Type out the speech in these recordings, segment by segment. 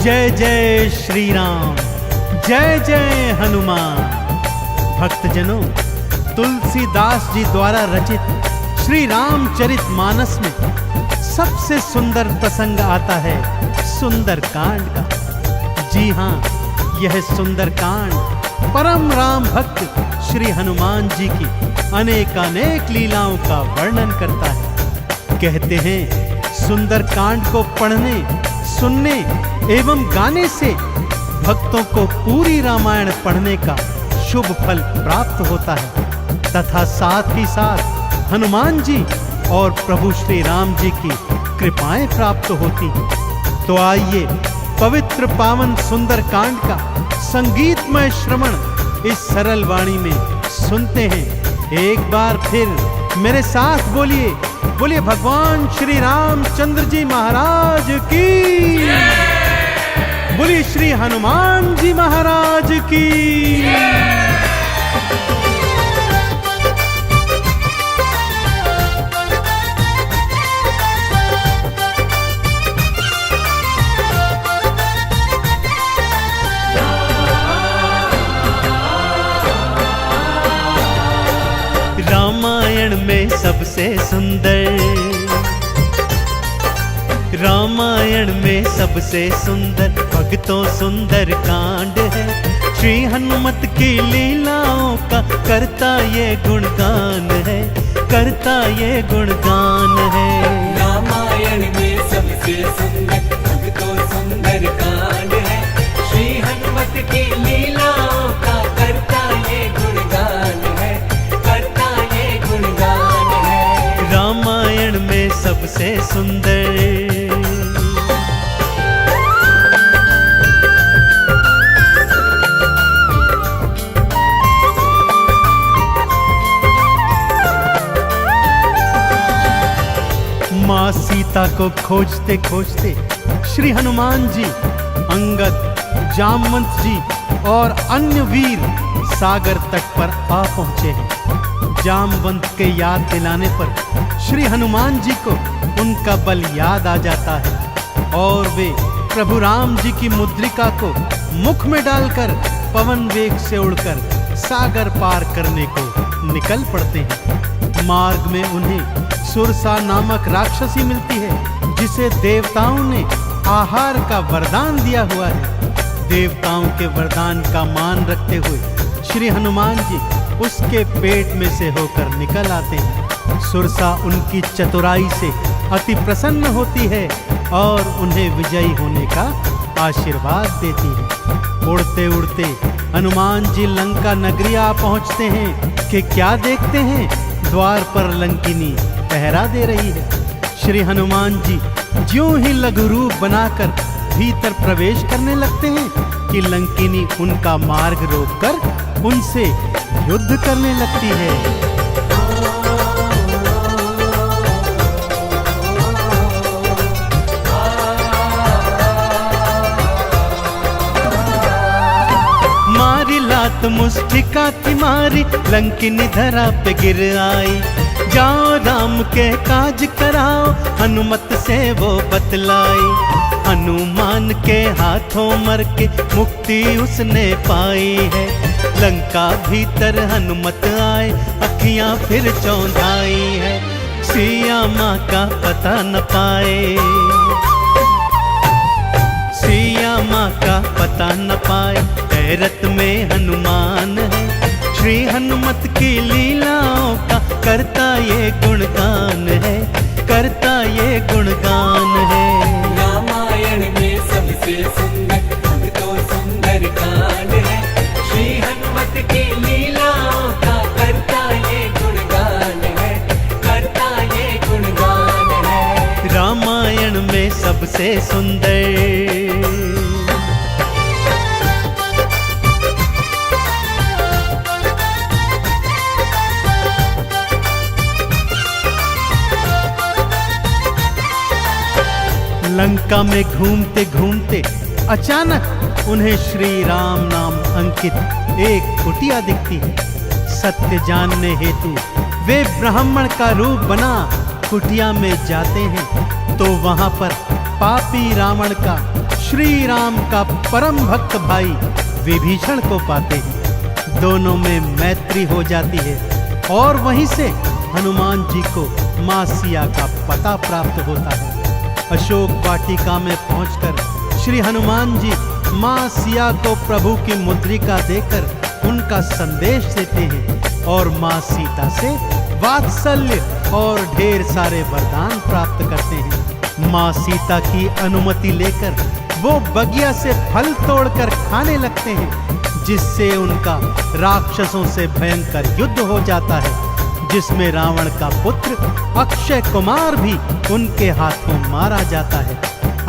जय जय श्री राम, जय जय हनुमान। भक्तजनों, तुलसीदास जी द्वारा रचित श्री रामचरित मानस में सबसे सुंदर प्रसंग आता है सुंदरकांड का। जी हाँ, यह सुंदरकांड परम राम भक्त श्री हनुमान जी की अनेकानेक लीलाओं का वर्णन करता है। कहते हैं सुंदरकांड को पढ़ने, सुनने एवं गाने से भक्तों को पूरी रामायण पढ़ने का शुभ फल प्राप्त होता है तथा साथ ही साथ हनुमान जी और प्रभु श्री राम जी की कृपाएं प्राप्त होती हैं। तो आइए पवित्र पावन सुंदरकांड का संगीतमय श्रवण इस सरल वाणी में सुनते हैं। एक बार फिर मेरे साथ बोलिए, बोलिए भगवान श्री रामचंद्र जी महाराज की, बोलिए श्री हनुमान जी महाराज की। रामायण में सबसे सुंदर, रामायण में सबसे सुंदर भक्तों सुंदर कांड है। श्री हनुमत की लीलाओं का करता ये गुणगान है, करता ये गुणगान है। रामायण में सबसे सुंदर भक्तों सुंदर कांड है। श्री हनुमत की लीलाओं का करता ये गुणगान है, करता ये गुणगान है। रामायण में सबसे सुंदर। माँ सीता को खोजते खोजते श्री हनुमान जी, अंगद, जामवंत जी और अन्य वीर सागर तट पर आ पहुंचे हैं। जामवंत के याद दिलाने पर श्री हनुमान जी को उनका बल याद आ जाता है और वे प्रभु राम जी की मुद्रिका को मुख में डालकर पवन वेग से उड़कर सागर पार करने को निकल पड़ते हैं। मार्ग में उन्हें सुरसा नामक राक्षसी मिलती है, जिसे देवताओं ने आहार का वरदान दिया हुआ है। देवताओं के वरदान का मान रखते हुए श्री हनुमान जी उसके पेट में से होकर निकल आते हैं। सुरसा उनकी चतुराई से अति प्रसन्न होती है और उन्हें विजयी होने का आशीर्वाद देती है। उड़ते उड़ते हनुमान जी लंका नगरी आ पहुंचते हैं कि क्या देखते हैं, द्वार पर लंकिनी पहरा दे रही है। श्री हनुमान जी ज्यों ही लघु रूप बनाकर भीतर प्रवेश करने लगते हैं कि लंकिनी उनका मार्ग रोककर उनसे युद्ध करने लगती है। मारी लात मुष्टिका की मारी, लंकिनी धरा पे गिर आई। जाओ राम के काज कराओ, हनुमत से वो बतलाई। हनुमान के हाथों मर के मुक्ति उसने पाई है। लंका भीतर हनुमत आए, अखियां फिर चौंधाई है। सिया माँ का पता न पाए, सिया माँ का पता न पाए। हैरत में हनुमान है, श्री हनुमत की लीलाओं का करता ये गुणगान है, करता ये गुणगान है। रामायण में सबसे सुंदर भक्तों सुंदर कांड है। श्री हनुमत की लीलाओं का करता ये गुणगान है, करता ये गुणगान है। रामायण में सबसे सुंदर। लंका में घूमते घूमते अचानक उन्हें श्री राम नाम अंकित एक कुटिया दिखती है। सत्य जानने हेतु वे ब्राह्मण का रूप बना कुटिया में जाते हैं तो वहां पर पापी रावण का श्री राम का परम भक्त भाई विभीषण को पाते हैं। दोनों में मैत्री हो जाती है और वहीं से हनुमान जी को मां सिया का पता प्राप्त होता है। अशोक वाटिका में पहुंचकर श्री हनुमान जी मां सिया को प्रभु की मुद्रिका देकर उनका संदेश देते हैं और मां सीता से वात्सल्य और ढेर सारे वरदान प्राप्त करते हैं। मां सीता की अनुमति लेकर वो बगिया से फल तोड़कर खाने लगते हैं, जिससे उनका राक्षसों से भयंकर युद्ध हो जाता है, जिसमें रावण का पुत्र अक्षय कुमार भी उनके हाथों मारा जाता है।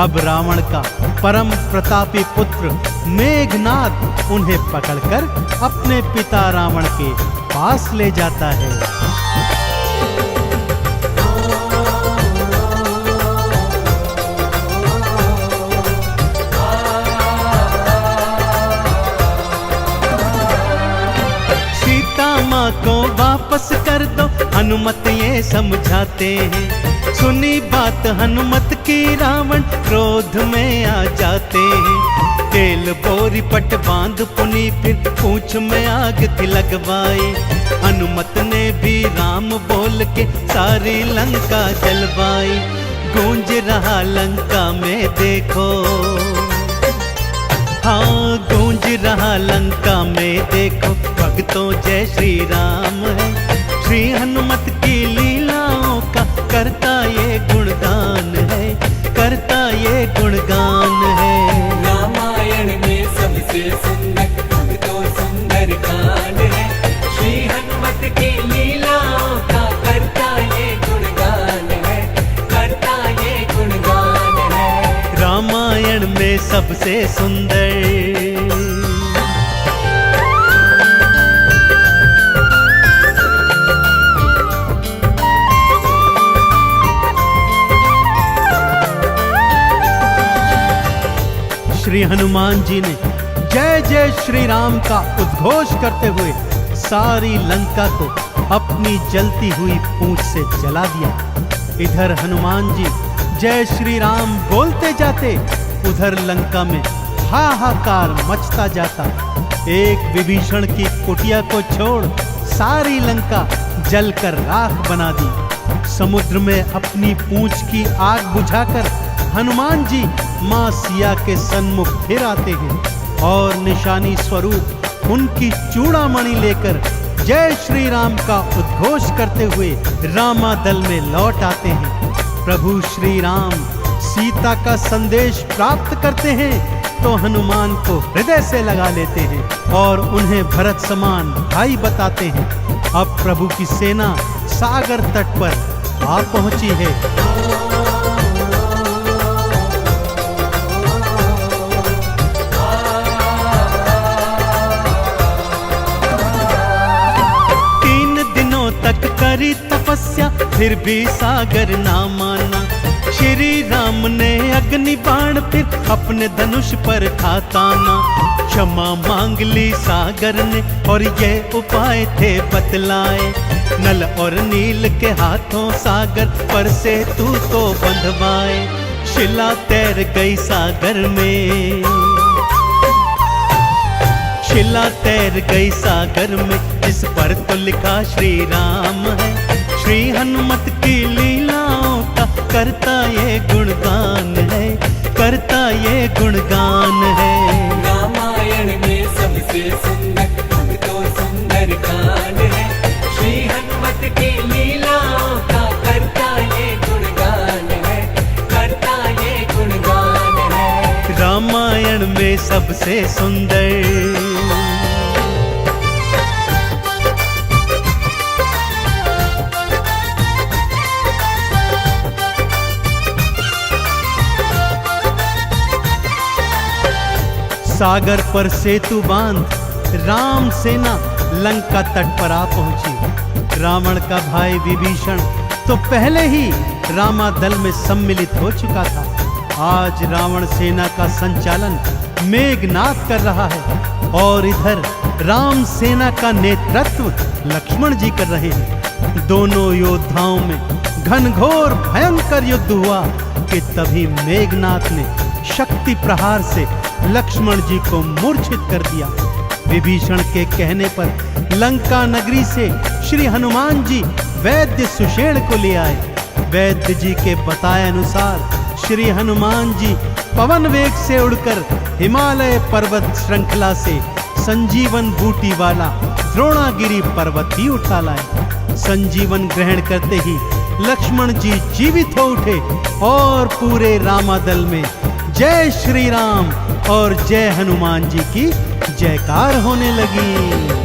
अब रावण का परम प्रतापी पुत्र मेघनाद उन्हें पकड़कर अपने पिता रावण के पास ले जाता है। माँ को वापस कर दो, हनुमत ये समझाते हैं। सुनी बात हनुमत की रावण क्रोध में आ जाते हैं। तेल बोरी पट बांध पुनी फिर पूंछ में आग थी लगवाई। हनुमत ने भी राम बोल के सारी लंका जलवाई। गूंज रहा लंका में देखो, हाँ गूंज रहा लंका में देखो, भक्तों जय श्री राम है। श्री हनुमत की लीलाओं का करता ये गुणगान है, करता ये गुणगान है। रामायण में सबसे सुंदर तो सुंदर कांड है। श्री हनुमत की लीलाओं का करता ये गुणगान है, करता ये गुणगान है। रामायण में सबसे सुंदर श्री हनुमान जी ने जय जय श्री राम का उद्घोष करते हुए सारी लंका को अपनी जलती हुई पूंछ से जला दिया। इधर हनुमान जी जय श्री राम बोलते जाते, उधर लंका में हाहाकार मचता जाता। एक विभीषण की कुटिया को छोड़ सारी लंका जलकर राख बना दी। समुद्र में अपनी पूंछ की आग बुझाकर हनुमान जी मां सिया के सन्मुख फिर आते हैं और निशानी स्वरूप उनकी चूड़ामणि लेकर जय श्री राम का उद्घोष करते हुए रामादल में लौट आते हैं। प्रभु श्री राम सीता का संदेश प्राप्त करते हैं तो हनुमान को हृदय से लगा लेते हैं और उन्हें भरत समान भाई बताते हैं। अब प्रभु की सेना सागर तट पर आ पहुंची है। तक करी तपस्या फिर भी सागर ना माना। श्री राम ने अग्नि बाण फिर अपने धनुष पर था ताना। क्षमा मांग ली सागर ने और ये उपाय थे बतलाए। नल और नील के हाथों सागर पर से तू तो बंधवाए। शिला तैर गई सागर में, शिला तैर गई सागर में, जिस पर तो लिखा श्री राम है। श्री हनुमत की लीलाओं का करता ये गुणगान है, करता ये गुणगान है। रामायण में सबसे सुंदर तो सुंदर कांड है। श्री हनुमत की लीलाओं का करता ये गुणगान है, करता ये गुणगान है। रामायण में सबसे सुंदर सागर पर सेतु बांध राम सेना लंका तट पर आ पहुंची। रावण का भाई विभीषण तो पहले ही रामादल में सम्मिलित हो चुका था। आज रावण सेना का संचालन मेघनाद कर रहा है और इधर राम सेना का नेतृत्व लक्ष्मण जी कर रहे हैं। दोनों योद्धाओं में घनघोर भयंकर युद्ध हुआ कि तभी मेघनाद ने शक्ति प्रहार से लक्ष्मण जी को मूर्छित कर दिया। विभीषण के कहने पर लंका नगरी से श्री हनुमान जी वैद्य सुषेण को ले आए। वैद्य जी के बताए अनुसार श्री हनुमान जी पवन वेग से उड़कर हिमालय पर्वत श्रृंखला से संजीवन बूटी वाला द्रोणागिरी पर्वत ही उठा लाए। संजीवन ग्रहण करते ही लक्ष्मण जी जीवित हो उठे और पूरे रामादल में जय श्री राम और जय हनुमान जी की जयकार होने लगी।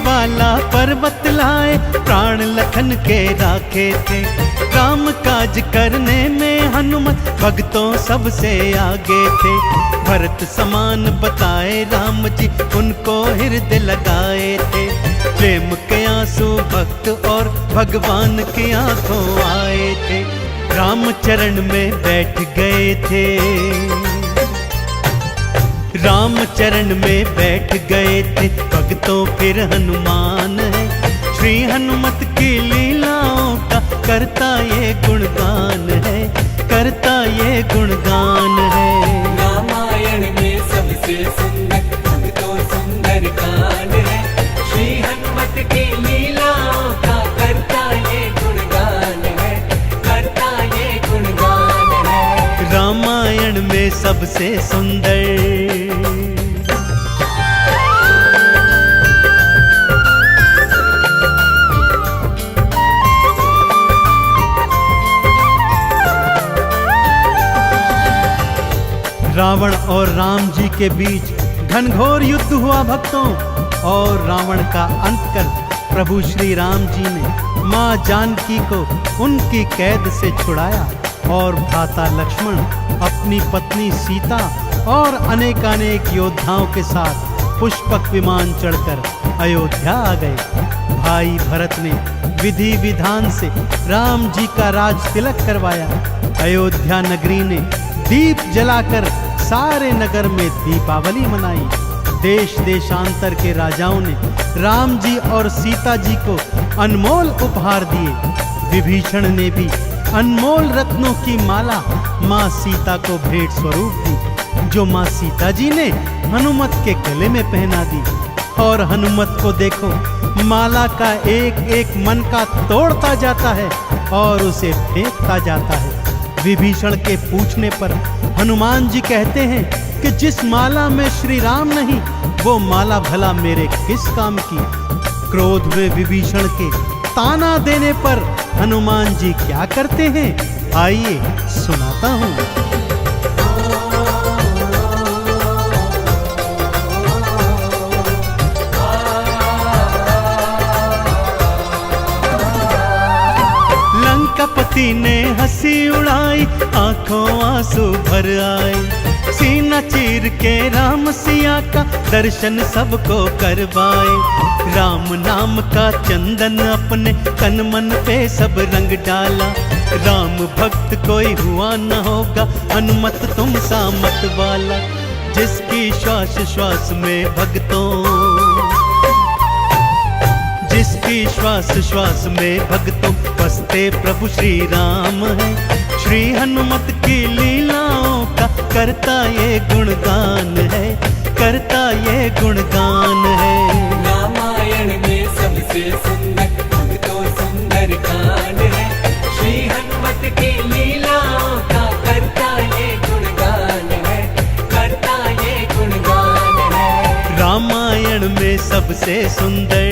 वाला पर्वत लाए प्राण लखन के राखे थे। काम काज करने में हनुमत भक्तों सबसे आगे थे। भरत समान बताए राम जी उनको हृदय लगाए थे। प्रेम के आंसू भक्त और भगवान की आंखों आए थे। राम चरण में बैठ गए थे। राम चरण में बैठ गए थे भक्तों फिर हनुमान है। श्री हनुमत की लीलाओं का करता ये गुणगान है, करता ये गुणगान है। रामायण में सबसे सुंदर भक्तों सुंदर कांड है। श्री हनुमत की लीलाओं का करता ये गुणगान है, करता ये गुणगान है। रामायण में सबसे सुंदर रावण और राम जी के बीच घनघोर युद्ध हुआ भक्तों। और रावण का अंत कर प्रभु श्री राम जी ने मां जानकी को उनकी कैद से छुड़ाया और भ्राता लक्ष्मण अपनी पत्नी सीता और अनेकानेक योद्धाओं के साथ पुष्पक विमान चढ़कर अयोध्या आ गए। भाई भरत ने विधि विधान से राम जी का राज तिलक करवाया। अयोध्या नगरी ने दीप जलाकर सारे नगर में दीपावली मनाई। देश देशांतर के राजाओं ने राम जी और सीता जी को अनमोल उपहार दिए। विभीषण ने भी अनमोल रत्नों की माला मां सीता को भेंट स्वरूप दी, जो मां सीता जी ने हनुमत के गले में पहना दी। और हनुमत को देखो, माला का एक एक मन का तोड़ता जाता है और उसे फेंकता जाता है। विभीषण के पूछने पर हनुमान जी कहते हैं कि जिस माला में श्री राम नहीं, वो माला भला मेरे किस काम की। क्रोध में विभीषण के ताना देने पर हनुमान जी क्या करते हैं, आइए सुनाता हूं। लंकापति ने हंसी उड़ाई, आंखों आंसू भर आए। सीना चीर के राम सिया का दर्शन सबको करवाए। राम नाम का चंदन अपने तन मन पे सब रंग डाला। राम भक्त कोई हुआ न होगा, हनुमत तुम सा मत वाला। जिसकी श्वास श्वास में भक्तों, जिसकी श्वास श्वास में भक्तों बसते प्रभु श्री राम है। श्री हनुमत की लीलाओं का करता ये गुणगान है, करता ये गुणगान है। रामायण में सबसे सुंदर भक्तों सुंदर कांड है। श्री हनुमत की लीलाओं का करता ये गुणगान है, करता ये गुणगान है। रामायण में सबसे सुंदर